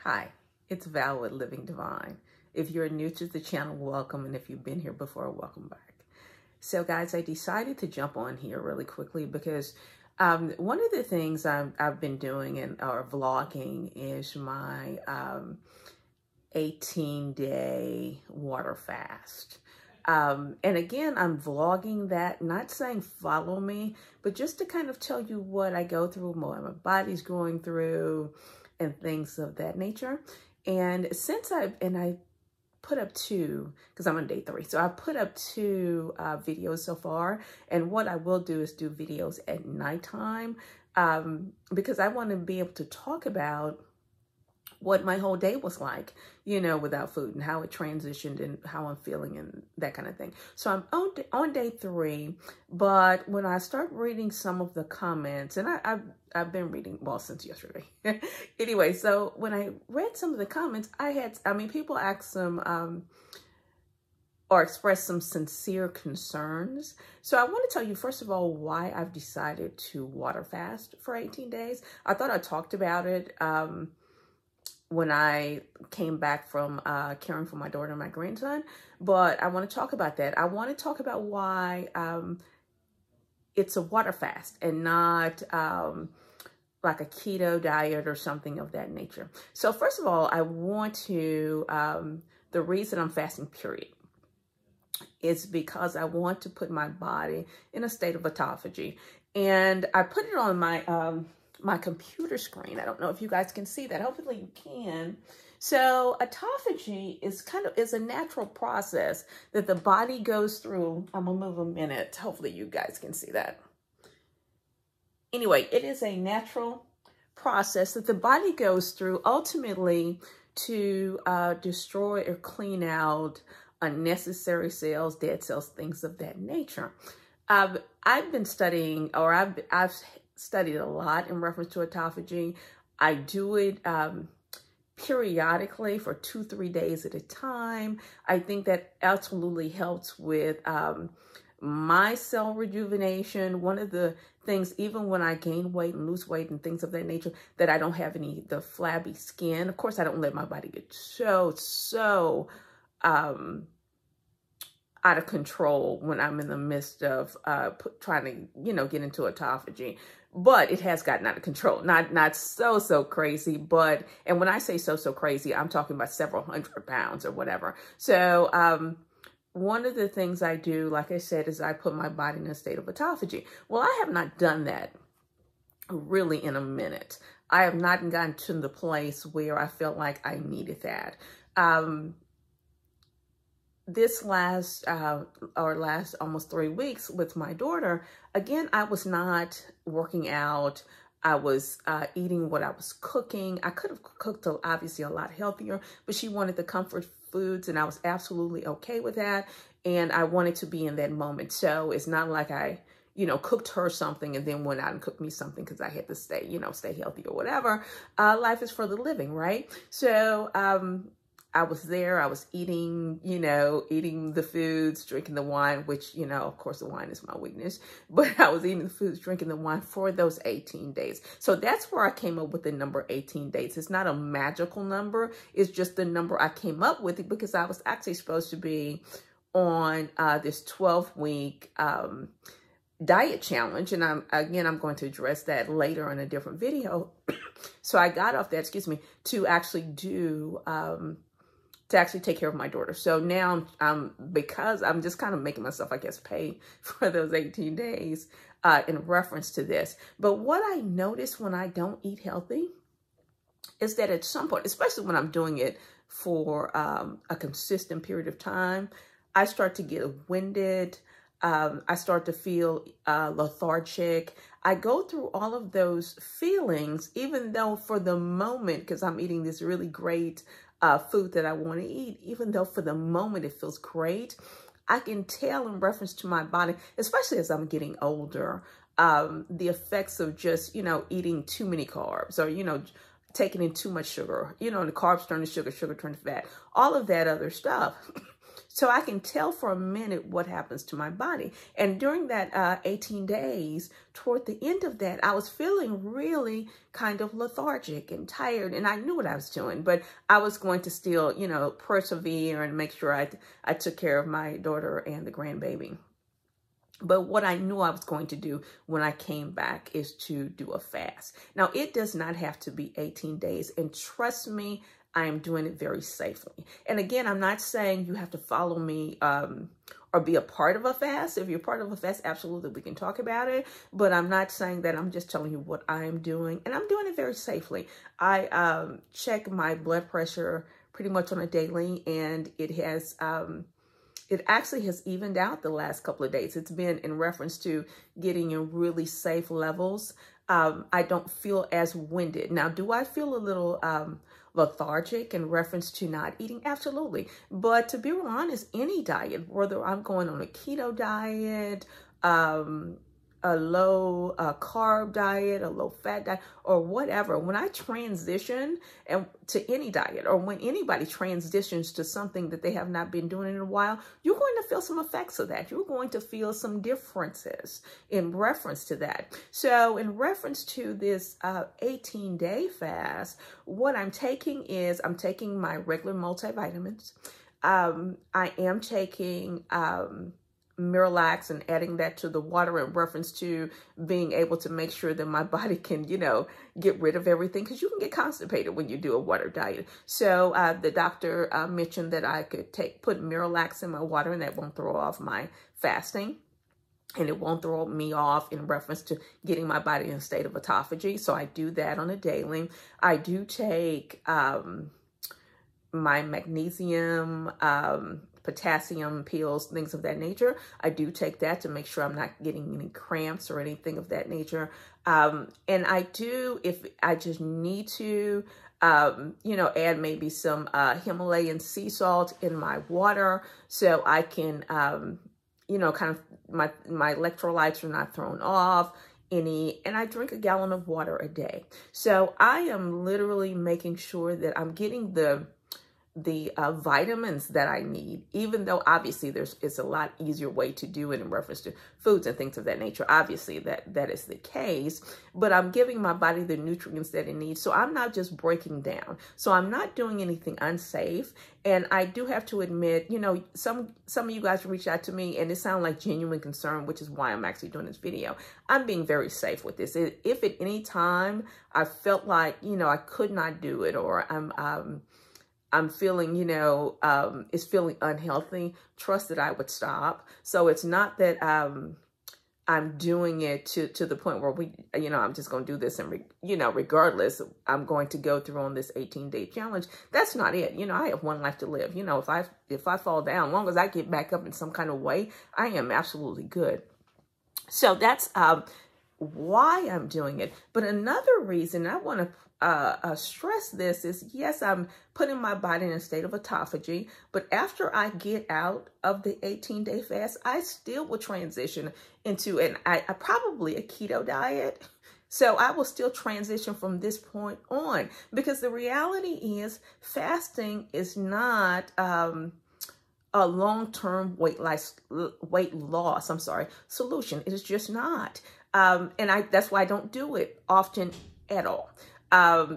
Hi, it's Val with Living Divine. If you're new to the channel, welcome. And if you've been here before, welcome back. So guys, I decided to jump on here really quickly because one of the things I've been doing or vlogging is my 18-day water fast. And again, I'm vlogging that, not saying follow me, but just to kind of tell you what I go through, what my body's going through, and things of that nature. And since I put up two, because I'm on day 3, so I put up 2 videos so far. And what I will do is do videos at nighttime because I want to be able to talk about what my whole day was like, you know, without food, and how it transitioned and how I'm feeling and that kind of thing. So I'm on day 3, but when I start reading some of the comments, and I've been reading, well, since yesterday. Anyway, so when I read some of the comments, people asked some, or express some sincere concerns. So I want to tell you, first of all, why I've decided to water fast for 18 days. I thought I talked about it when I came back from caring for my daughter and my grandson, but I want to talk about that. I want to talk about why it's a water fast and not like a keto diet or something of that nature. So first of all, I want to, the reason I'm fasting, period, is because I want to put my body in a state of autophagy. And I put it on my my computer screen. I don't know if you guys can see that. Hopefully you can. So autophagy is a natural process that the body goes through. I'm gonna move a minute. Hopefully you guys can see that. Anyway, it is a natural process that the body goes through ultimately to destroy or clean out unnecessary cells, dead cells, things of that nature. I've been studying, or I've studied a lot in reference to autophagy. I do it periodically for 2-3 days at a time. I think that absolutely helps with my cell rejuvenation. One of the things, even when I gain weight and lose weight and things of that nature, that I don't have the flabby skin. Of course, I don't let my body get so out of control when I'm in the midst of trying to, get into autophagy. But it has gotten out of control. Not so crazy, but, and when I say so crazy, I'm talking about several hundred pounds or whatever. So one of the things I do, like I said, is I put my body in a state of autophagy. Well, I have not done that really in a minute. I have not gotten to the place where I felt like I needed that. This last almost 3 weeks with my daughter, again, I was not working out. I was eating what I was cooking. I could have cooked obviously a lot healthier, but she wanted the comfort foods, and I was absolutely okay with that. And I wanted to be in that moment. So it's not like I, cooked her something and then went out and cooked me something because I had to stay healthy or whatever. Life is for the living, right? So I was there, I was eating, eating the foods, drinking the wine, which, of course the wine is my weakness, but I was eating the foods, drinking the wine for those 18 days. So that's where I came up with the number 18 days. It's not a magical number. It's just the number I came up with because I was actually supposed to be on this 12-week diet challenge. And I'm going to address that later in a different video. So I got off that, to actually do, to actually take care of my daughter. So now, because I'm just kind of making myself, I guess, pay for those 18 days in reference to this. But what I notice when I don't eat healthy is that at some point, especially when I'm doing it for a consistent period of time, I start to get winded. I start to feel lethargic. I go through all of those feelings, even though for the moment, because I'm eating this really great food that I want to eat, even though for the moment it feels great, I can tell in reference to my body, especially as I'm getting older, the effects of just, eating too many carbs or, taking in too much sugar, and the carbs turn to sugar, sugar turn to fat, all of that other stuff. So I can tell for a minute what happens to my body. And during that 18 days, toward the end of that, I was feeling really kind of lethargic and tired, and I knew what I was doing, but I was going to still, you know, persevere and make sure I took care of my daughter and the grandbaby. But what I knew I was going to do when I came back is to do a fast. Now, it does not have to be 18 days. And trust me, I am doing it very safely. And again, I'm not saying you have to follow me or be a part of a fast. If you're part of a fast, absolutely, we can talk about it. But I'm not saying that. I'm just telling you what I am doing. And I'm doing it very safely. I check my blood pressure pretty much on a daily, and it has... it actually has evened out the last couple of days. It's been in reference to getting in really safe levels. I don't feel as winded. Now, do I feel a little lethargic in reference to not eating? Absolutely. But to be real honest, any diet, whether I'm going on a keto diet, a low carb diet, a low fat diet, or whatever, when I transition to any diet, or when anybody transitions to something that they have not been doing in a while, you're going to feel some effects of that. You're going to feel some differences in reference to that. So in reference to this 18-day fast, what I'm taking is I'm taking my regular multivitamins. I am taking Miralax and adding that to the water in reference to being able to make sure that my body can, you know, get rid of everything, because you can get constipated when you do a water diet. So the doctor mentioned that I could put Miralax in my water, and that won't throw off my fasting. And it won't throw me off in reference to getting my body in a state of autophagy. So I do that on a daily. I do take my magnesium, potassium pills, things of that nature. I do take that to make sure I'm not getting any cramps or anything of that nature. And I do, if I just need to, you know, add maybe some Himalayan sea salt in my water so I can, you know, kind of my electrolytes are not thrown off. And I drink a gallon of water a day. So I am literally making sure that I'm getting the vitamins that I need, even though obviously it's a lot easier way to do it in reference to foods and things of that nature. Obviously that is the case, but I'm giving my body the nutrients that it needs. So I'm not just breaking down. So I'm not doing anything unsafe. And I do have to admit, you know, some of you guys reached out to me and it sounded like genuine concern, which is why I'm actually doing this video. I'm being very safe with this. If at any time I felt like, you know, I could not do it, or I'm feeling, you know, it's feeling unhealthy, trust that I would stop. So it's not that I'm doing it to the point where you know, I'm just going to do this and, you know, regardless, I'm going to go through on this 18-day challenge. That's not it. You know, I have one life to live. You know, if I fall down, as long as I get back up in some kind of way, I am absolutely good. So that's why I'm doing it. But another reason I want to stress this is, yes, I'm putting my body in a state of autophagy, but after I get out of the 18-day fast, I still will transition into probably a keto diet. So I will still transition from this point on, because the reality is fasting is not a long-term weight loss solution. It is just not. And that's why I don't do it often at all.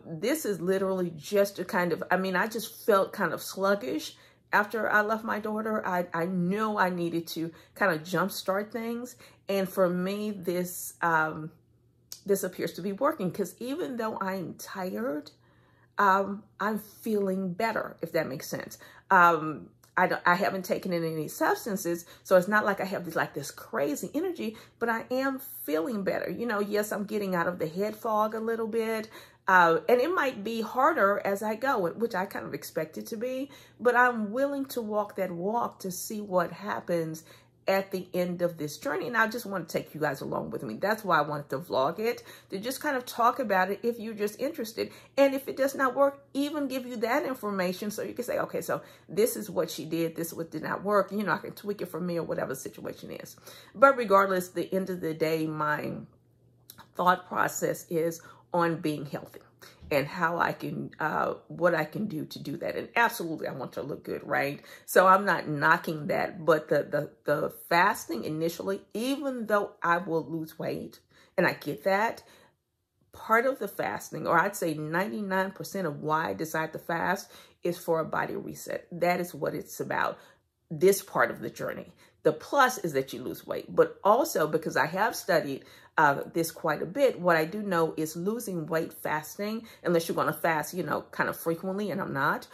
This is literally just a kind of, I just felt kind of sluggish after I left my daughter. I knew I needed to kind of jumpstart things. And for me, this appears to be working, because even though I'm tired, I'm feeling better, if that makes sense. I haven't taken in any substances, so it's not like I have this crazy energy, but I am feeling better. You know, yes, I'm getting out of the head fog a little bit, and it might be harder as I go, which I kind of expect it to be, but I'm willing to walk that walk to see what happens at the end of this journey. And I just want to take you guys along with me. That's why I wanted to vlog it, to just kind of talk about it if you're just interested. And if it does not work, even give you that information so you can say, okay, so this is what she did, this is what did not work. You know, I can tweak it for me or whatever the situation is. But regardless, the end of the day, my thought process is on being healthy. and how I can, what I can do to do that. And absolutely, I want to look good, right? So I'm not knocking that, but the fasting initially, even though I will lose weight, and I get that, part of the fasting, or I'd say 99% of why I decide to fast, is for a body reset. That is what it's about, this part of the journey. The plus is that you lose weight, but also because I have studied this quite a bit, what I do know is losing weight fasting, unless you're going to fast, you know, kind of frequently, and I'm not,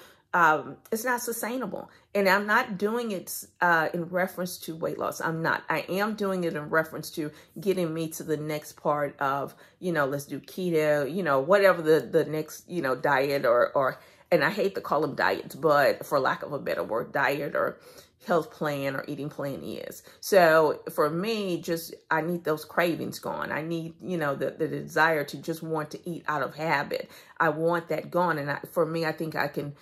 it's not sustainable. And I'm not doing it in reference to weight loss. I'm not. I am doing it in reference to getting me to the next part of, you know, let's do keto, you know, whatever the next, you know, diet or, and I hate to call them diets, but for lack of a better word, diet or health plan or eating plan is. So for me, just, I need those cravings gone. I need, you know, the desire to just want to eat out of habit. I want that gone. And for me, I think I can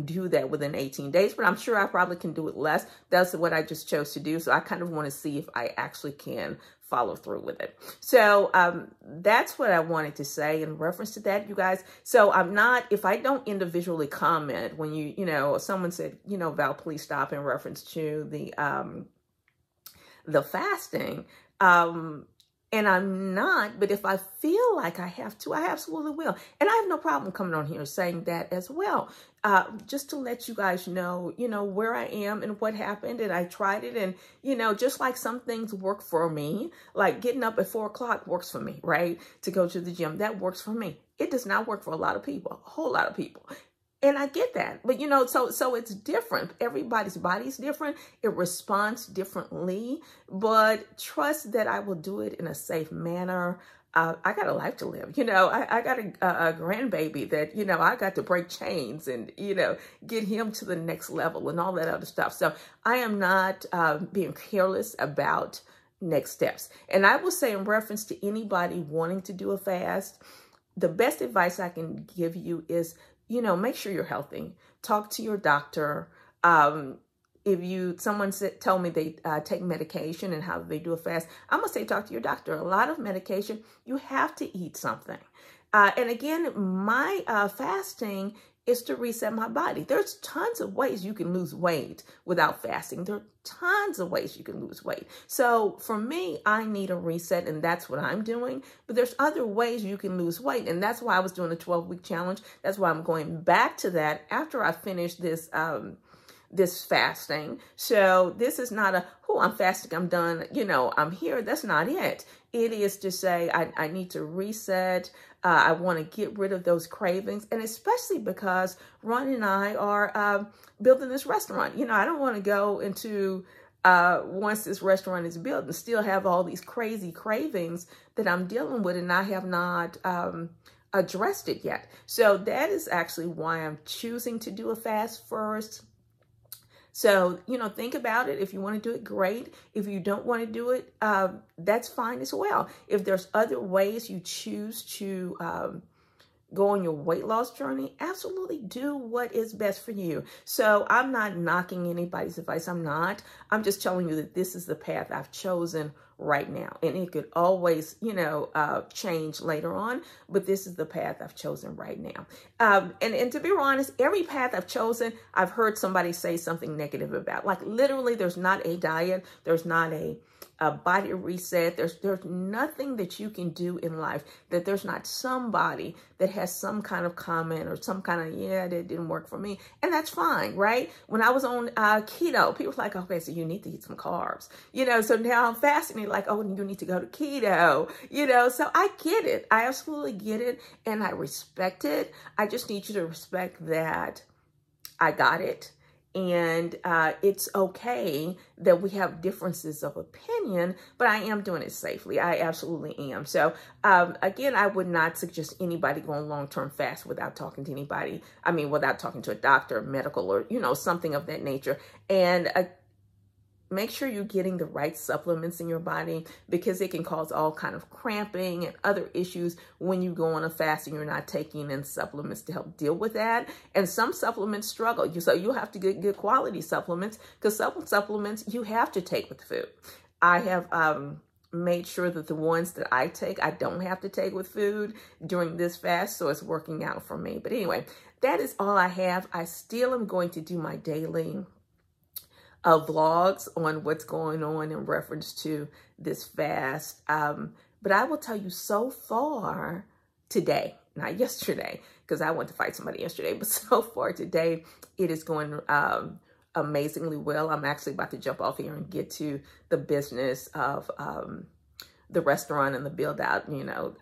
do that within 18 days, but I'm sure I probably can do it less. That's what I just chose to do. So I kind of want to see if I actually can follow through with it. So that's what I wanted to say in reference to that, you guys. So I'm not, if I don't individually comment when you know, someone said, you know, Val, please stop, in reference to the fasting. And I'm not, but if I feel like I have to, I absolutely will. And I have no problem coming on here saying that as well. Just to let you guys know, where I am and what happened. And I tried it. And, just like some things work for me, like getting up at 4 o'clock works for me, right? To go to the gym, that works for me. It does not work for a lot of people, a whole lot of people. And I get that, but so it's different. Everybody's body is different. It responds differently, but trust that I will do it in a safe manner. I got a life to live. I got a grandbaby that, I got to break chains and, get him to the next level and all that other stuff. So I am not being careless about next steps. And I will say, in reference to anybody wanting to do a fast, the best advice I can give you is, make sure you're healthy. Talk to your doctor. If someone tell me they take medication and how they do a fast, I'm going to say talk to your doctor. A lot of medication, you have to eat something. And again, my fasting is to reset my body. There's tons of ways you can lose weight without fasting. There are tons of ways you can lose weight. So for me, I need a reset, and that's what I'm doing. But there's other ways you can lose weight, and that's why I was doing the 12-week challenge. That's why I'm going back to that after I finish this this fasting. So this is not I'm fasting, I'm done, I'm here. That's not it. It is to say I need to reset. I want to get rid of those cravings. And especially because Ron and I are building this restaurant. I don't want to go into, once this restaurant is built, and still have all these crazy cravings that I'm dealing with, and I have not addressed it yet. So that is actually why I'm choosing to do a fast first. So, think about it. If you want to do it, great. If you don't want to do it, that's fine as well. If there's other ways you choose to go on your weight loss journey, absolutely do what is best for you. So I'm not knocking anybody's advice. I'm just telling you that this is the path I've chosen right now. And it could always, change later on, but this is the path I've chosen right now. And to be honest, every path I've chosen, I've heard somebody say something negative about. Like literally, there's not a diet. There's not a body reset. There's nothing that you can do in life that there's not somebody that has some kind of comment or some kind of, yeah, that didn't work for me. And that's fine, right? When I was on keto, people were like, okay, so you need to eat some carbs, so now I'm fasting. Like, oh, you need to go to keto, so I get it. I absolutely get it. And I respect it. I just need you to respect that I got it. And it's okay that we have differences of opinion, but I am doing it safely. I absolutely am. So again, I would not suggest anybody going long-term fast without talking to anybody. I mean, without talking to a doctor, medical, or, something of that nature. And make sure you're getting the right supplements in your body, because it can cause all kind of cramping and other issues when you go on a fast and you're not taking in supplements to help deal with that. And some supplements struggle. So you have to get good quality supplements, because some supplements you have to take with food. I have made sure that the ones that I take, I don't have to take with food during this fast. So it's working out for me. But anyway, that is all I have. I still am going to do my daily vlogs on what's going on in reference to this fast. But I will tell you so far today, not yesterday, because I went to fight somebody yesterday, but so far today, it is going amazingly well. I'm actually about to jump off here and get to the business of the restaurant and the build out, you know,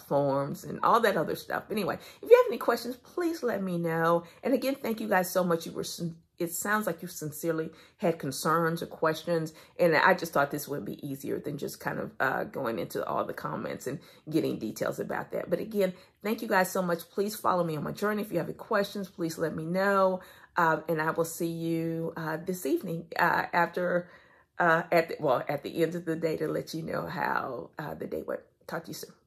forms and all that other stuff. Anyway, if you have any questions, please let me know. And again, thank you guys so much. It sounds like you sincerely had concerns or questions. And I just thought this would be easier than just kind of going into all the comments and getting details about that. But again, thank you guys so much. Please follow me on my journey. If you have any questions, please let me know. And I will see you this evening at the end of the day to let you know how the day went. Talk to you soon.